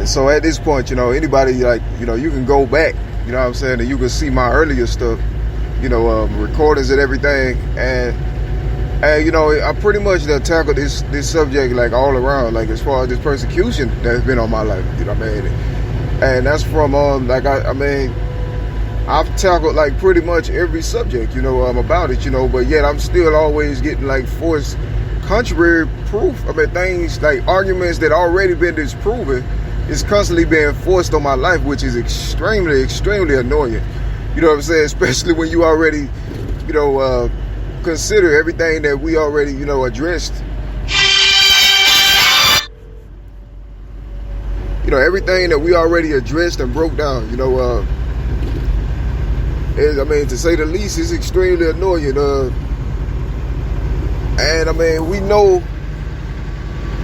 And so at this point, anybody, like, you can go back, you know what I'm saying, and you can see my earlier stuff, recordings and everything. And I pretty much tackled this subject, like, all around, like, as far as this persecution that's been on my life, you know what I mean? And that's from, I've tackled, like, pretty much every subject, about it, but yet I'm still always getting, like, forced contrary proof. Things, like, arguments that already been disproven is constantly being forced on my life, which is extremely, extremely annoying. You know what I'm saying? Especially when you already, consider everything that we already, addressed. Everything that we already addressed and broke down, to say the least, is extremely annoying. And we know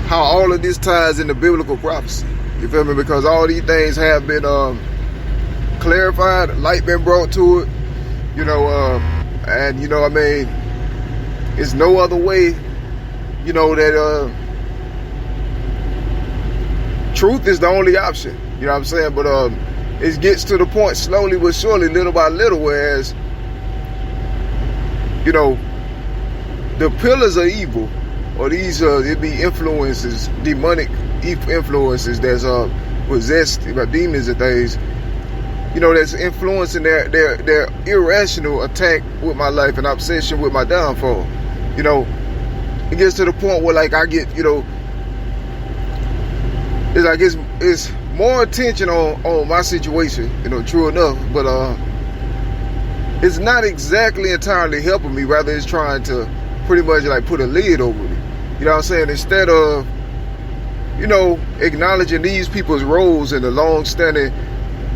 how all of this ties into biblical prophecy. You feel me? Because all these things have been clarified, light been brought to it, and it's no other way, that truth is the only option. You know what I'm saying? But it gets to the point slowly but surely, little by little, whereas, the pillars of evil, or these it be influences, demonic influences that's possessed by demons and things, that's influencing their irrational attack with my life and obsession with my downfall. It gets to the point where, like, I get, it's like it's more attention on my situation, true enough, but it's not exactly entirely helping me. Rather, it's trying to pretty much, like, put a lid over it. You know what I'm saying? Instead of, acknowledging these people's roles in the long-standing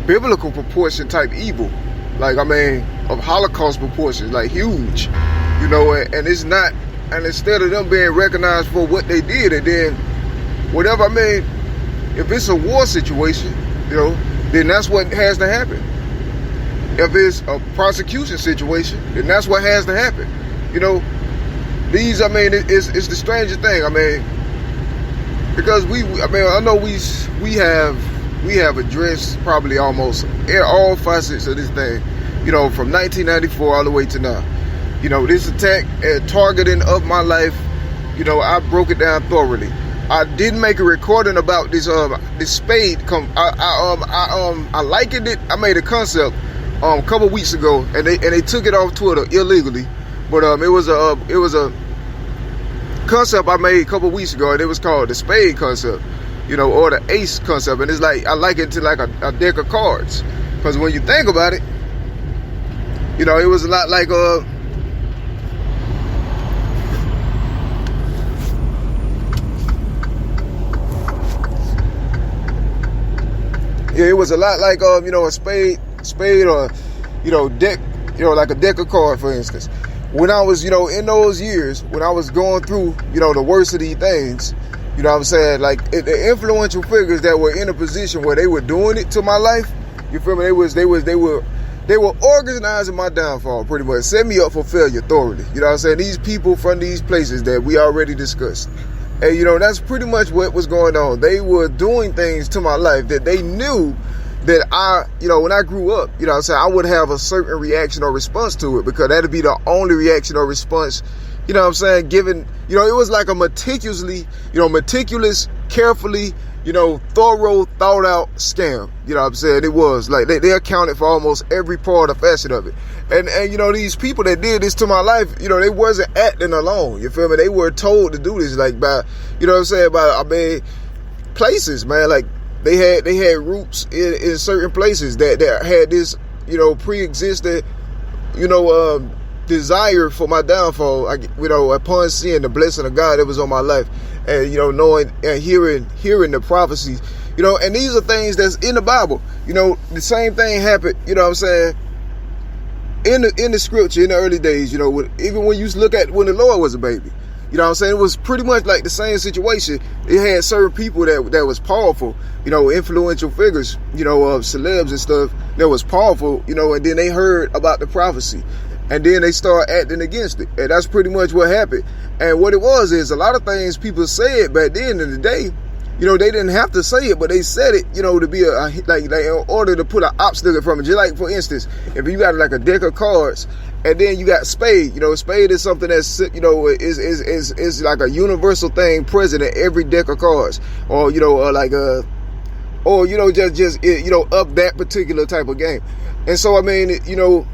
biblical proportion type evil, like, of Holocaust proportions, like, huge, and it's not, and instead of them being recognized for what they did, and then whatever, if it's a war situation, then that's what has to happen. If it's a prosecution situation, then that's what has to happen. These, it's the strangest thing. Because I know we have addressed probably almost all facets of this thing, from 1994 all the way to now. This attack and targeting of my life, I broke it down thoroughly. I did make a recording about this spade. I likened it. I made a concept a couple weeks ago, and they took it off Twitter illegally. But it was a concept I made a couple weeks ago, and it was called the spade concept, or the ace concept. And it's like, I like it to like a deck of cards, because when you think about it, it was a lot like it was a lot like a spade or deck, like a deck of cards, for instance. When I was, in those years, when I was going through, the worst of these things, what I'm saying? Like, the influential figures that were in a position where they were doing it to my life, you feel me? They were organizing my downfall, pretty much, set me up for failure thoroughly. You know what I'm saying? These people from these places that we already discussed. And, that's pretty much what was going on. They were doing things to my life that they knew that I, when I grew up, what I'm saying, I would have a certain reaction or response to it, because that'd be the only reaction or response, what I'm saying, given, it was like a meticulous, carefully, thorough, thought out scam. What I'm saying? It was like they accounted for almost every part or facet of it. And these people that did this to my life, they wasn't acting alone. You feel me? They were told to do this, like, by, what I'm saying, by, places, man. Like, they had roots in certain places that had this, pre-existing, desire for my downfall. Upon seeing the blessing of God that was on my life, and knowing and hearing the prophecies, and these are things that's in the Bible. The same thing happened. What I'm saying, in the scripture in the early days. Even when you look at when the Lord was a baby. What I'm saying? It was pretty much like the same situation. It had certain people that was powerful, influential figures, of celebs and stuff that was powerful, and then they heard about the prophecy, and then they start acting against it. And that's pretty much what happened. And what it was is a lot of things people said back then in the day, you know, they didn't have to say it, but they said it, you know, to be like in order to put an obstacle from it. Just like, for instance, if you got like a deck of cards, and then you got spade. You know, spade is something that's, you know, is like a universal thing present in every deck of cards, or, you know, or, you know, just you know, up that particular type of game. And so, I mean, you know,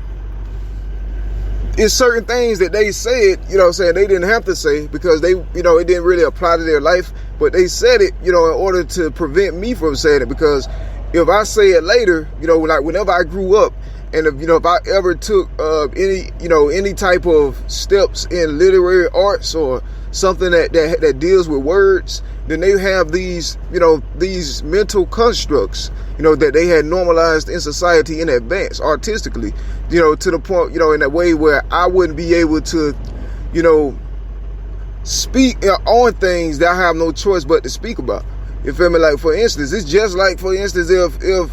it's certain things that they said, you know what I'm saying, they didn't have to say, because they, you know, it didn't really apply to their life, but they said it, you know, in order to prevent me from saying it. Because if I say it later, you know, like whenever I grew up, and if, you know, if I ever took any, you know, any type of steps in literary arts or something that deals with words, then they have these, you know, these mental constructs, you know, that they had normalized in society in advance artistically, you know, to the point, you know, in a way where I wouldn't be able to, you know, speak on things that I have no choice but to speak about. You feel me? Like, for instance, it's just like, for instance, if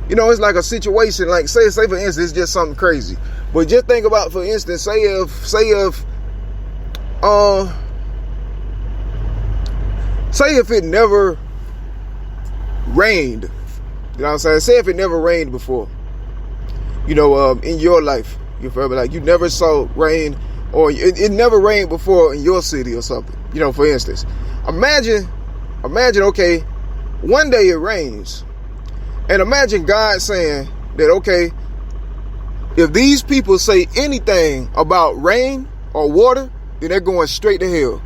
you know, it's like a situation, like say for instance, it's just something crazy. But just think about, for instance, say if it never rained, you know what I'm saying? Say if it never rained before, you know, in your life, you feel me? Like you never saw rain, or it never rained before in your city or something, you know, for instance. Imagine, okay, one day it rains. And imagine God saying that, okay, if these people say anything about rain or water, then they're going straight to hell.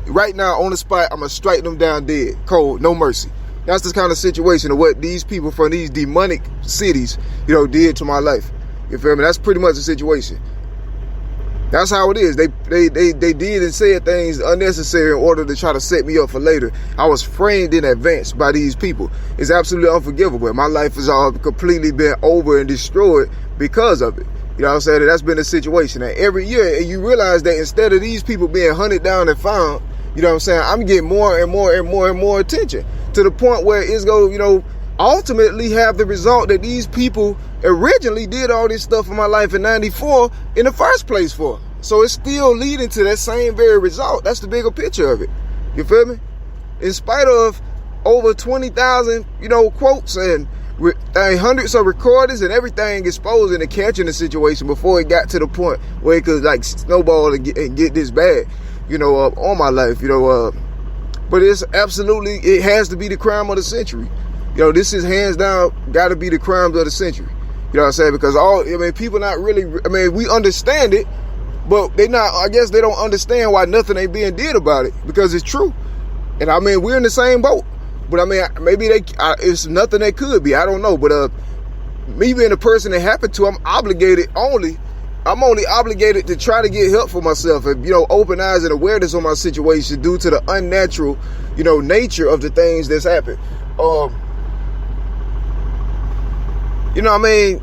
Right now, on the spot, I'm going to strike them down dead, cold, no mercy. That's the kind of situation of what these people from these demonic cities, you know, did to my life. You feel me? That's pretty much the situation. That's how it is. They did and said things unnecessary in order to try to set me up for later. I was framed in advance by these people. It's absolutely unforgivable. My life has all completely been over and destroyed because of it. You know what I'm saying? And that's been the situation. And every year, and you realize that instead of these people being hunted down and found, you know what I'm saying, I'm getting more and more and more and more attention, to the point where it's going to, you know, ultimately have the result that these people originally did all this stuff in my life in 94 in the first place for. So it's still leading to that same very result. That's the bigger picture of it. You feel me? In spite of over 20,000, you know, quotes and hundreds of recordings and everything exposing and catching the situation before it got to the point where it could like snowball and get this bad, you know, on my life, you know, but it's absolutely, it has to be the crime of the century. You know, this is hands down got to be the crimes of the century. You know what I'm saying? Because people not really, we understand it, but they not, I guess they don't understand why nothing ain't being did about it, because it's true. And I mean, we're in the same boat, but I mean, maybe it's nothing that could be, I don't know. But me being the person that happened to, I'm only obligated to try to get help for myself and, you know, open eyes and awareness on my situation due to the unnatural, you know, nature of the things that's happened. You know what I mean?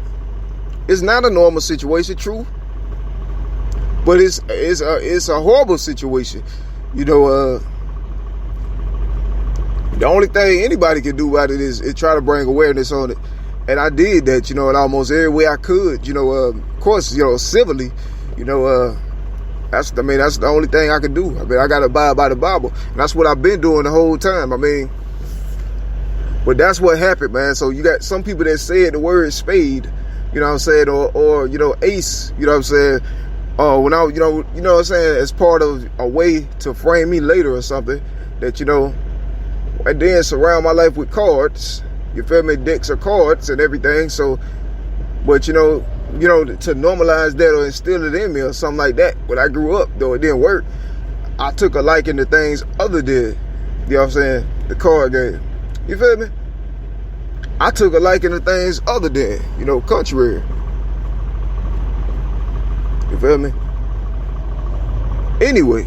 It's not a normal situation, true, but it's a horrible situation. You know, the only thing anybody can do about it is try to bring awareness on it. And I did that, you know, in almost every way I could, you know, of course, you know, civilly, you know, that's the only thing I can do. I mean, I got to abide by the Bible. And that's what I've been doing the whole time. I mean, but that's what happened, man. So you got some people that said the word spade, you know what I'm saying, or you know, ace, you know what I'm saying, when I, you know what I'm saying, as part of a way to frame me later or something, that, you know, and then surround my life with cards, you feel me, decks of cards and everything. So, but you know, to normalize that or instill it in me or something like that, when I grew up, though it didn't work, I took a liking to things other than, you know what I'm saying, the card game. You feel me? I took a liking to things other than, you know, contrary. You feel me? Anyway,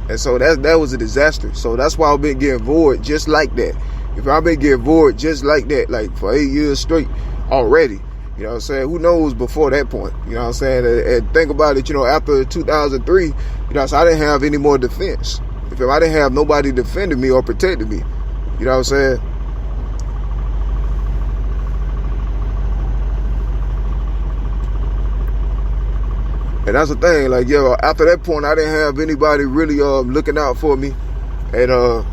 and so that was a disaster. So that's why I've been getting void just like that. If I've been getting void just like that, like for 8 years straight already, you know what I'm saying? Who knows before that point? You know what I'm saying? And think about it, you know, after 2003, you know, so I didn't have any more defense. If I didn't have nobody defending me or protecting me, you know what I'm saying? And that's the thing, like, yo, after that point, I didn't have anybody really looking out for me. And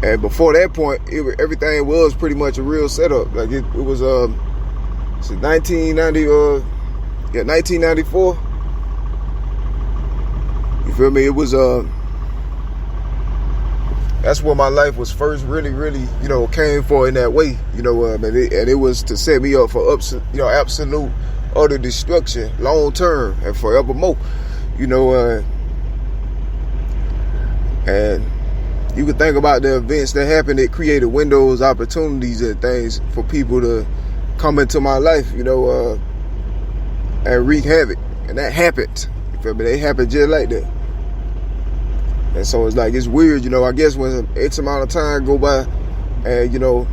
And before that point, everything was pretty much a real setup. Like it was 1994. You feel me? It was that's what my life was first really, came for in that way. And it was to set me up for absolute utter destruction, long term and forevermore. And you could think about the events that happened that created windows, opportunities, and things for people to come into my life, and wreak havoc. And that happened. You feel me? They happened just like that. And so it's like, it's weird, I guess when X amount of time go by and,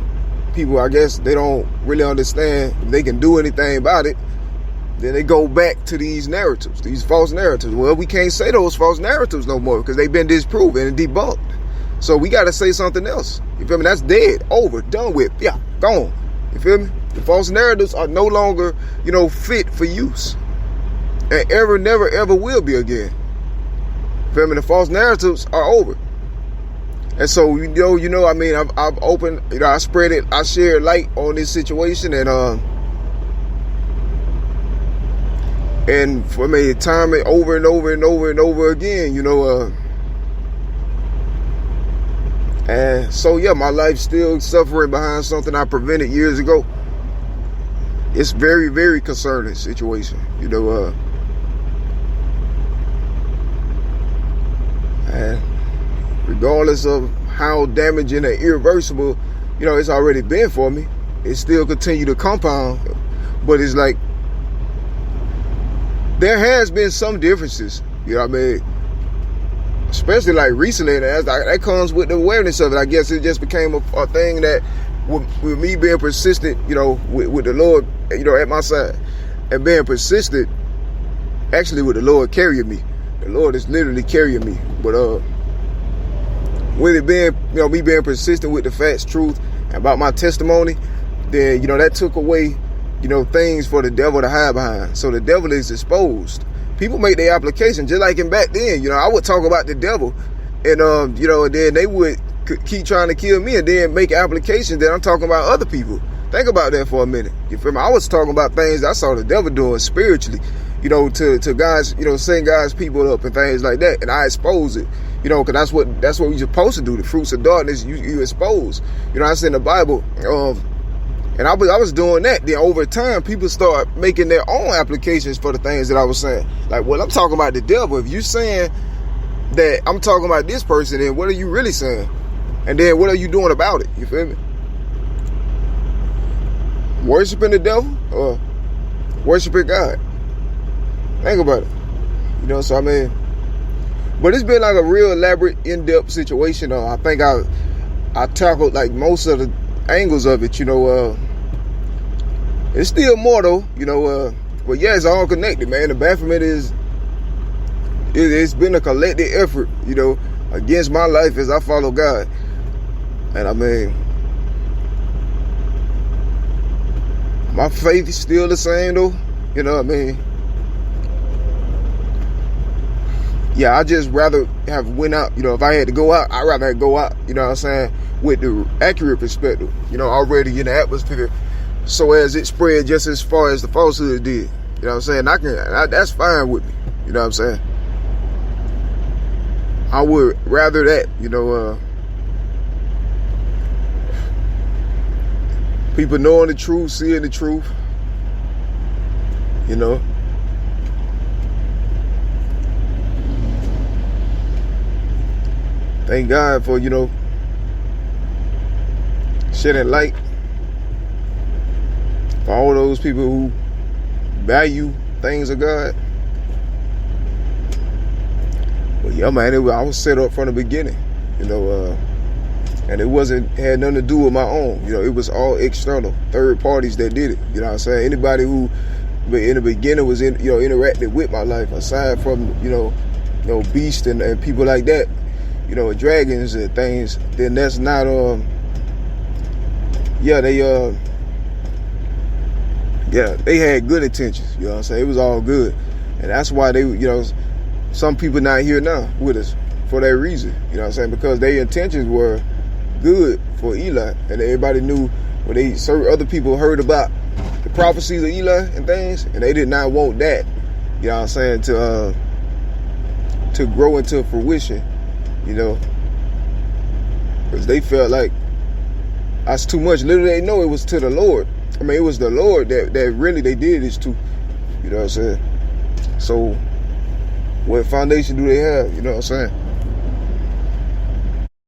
people, I guess they don't really understand if they can do anything about it, then they go back to these narratives, these false narratives. Well, we can't say those false narratives no more because they've been disproven and debunked. So we got to say something else. You feel me? That's dead, over, done with. Yeah, gone. You feel me? The false narratives are no longer, fit for use. And never, ever will be again. Feel me? The false narratives are over. And so, I've opened, I spread it, I shared light on this situation, and for me, time it over and over and over and over again, and so, yeah, my life's still suffering behind something I prevented years ago. It's very, very concerning situation, and regardless of how damaging and irreversible, it's already been for me, it still continue to compound. But it's like, there has been some differences, especially like recently, and that comes with the awareness of it. I guess it just became a thing that with me being persistent, with the Lord, at my side, and being persistent, actually with the Lord carrying me. The Lord is literally carrying me. But with it being, me being persistent with the facts, truth, about my testimony, then, that took away, things for the devil to hide behind. So the devil is exposed. People make their application, just like in back then, I would talk about the devil, and, and then they would keep trying to kill me and then make applications that I'm talking about other people. Think about that for a minute. You feel me? I was talking about things I saw the devil doing spiritually, to guys, setting guys, people up and things like that. And I expose it, because that's what we're supposed to do. The fruits of darkness, you expose. I said in the Bible, and I was doing that. Then over time, people start making their own applications for the things that I was saying. Like, well, I'm talking about the devil. If you saying that I'm talking about this person, then what are you really saying? And then what are you doing about it? You feel me? Worshiping the devil or worshiping God? Think about it. But it's been like a real elaborate, in-depth situation. I think I tackled like most of the angles of it. It's still more though. But yeah, it's all connected, man. The Baphomet it's been a collective effort, against my life as I follow God. And my faith is still the same though. Yeah, I just rather have went out, if I had to go out, I'd rather go out, with the accurate perspective, already in the atmosphere, so as it spread just as far as the falsehood did. That's fine with me. I would rather that, people knowing the truth, seeing the truth, Thank God for, shedding light for all those people who value things of God. But yeah, man, I was set up from the beginning, and it had nothing to do with my own. It was all external, third parties that did it. Anybody who in the beginning was interacted with my life, aside from, beasts and people like that, dragons and things, then that's not, they had good intentions, it was all good. And that's why they, some people not here now with us for that reason, because their intentions were good for Eli, and everybody knew when certain other people heard about the prophecies of Eli and things, and they did not want that, you know what I'm saying, to grow into fruition, you know, because they felt like that's too much. Little they know it was to the Lord. I mean, it was the Lord that really they did this to, you know what I'm saying. So what foundation do they have, you know what I'm saying?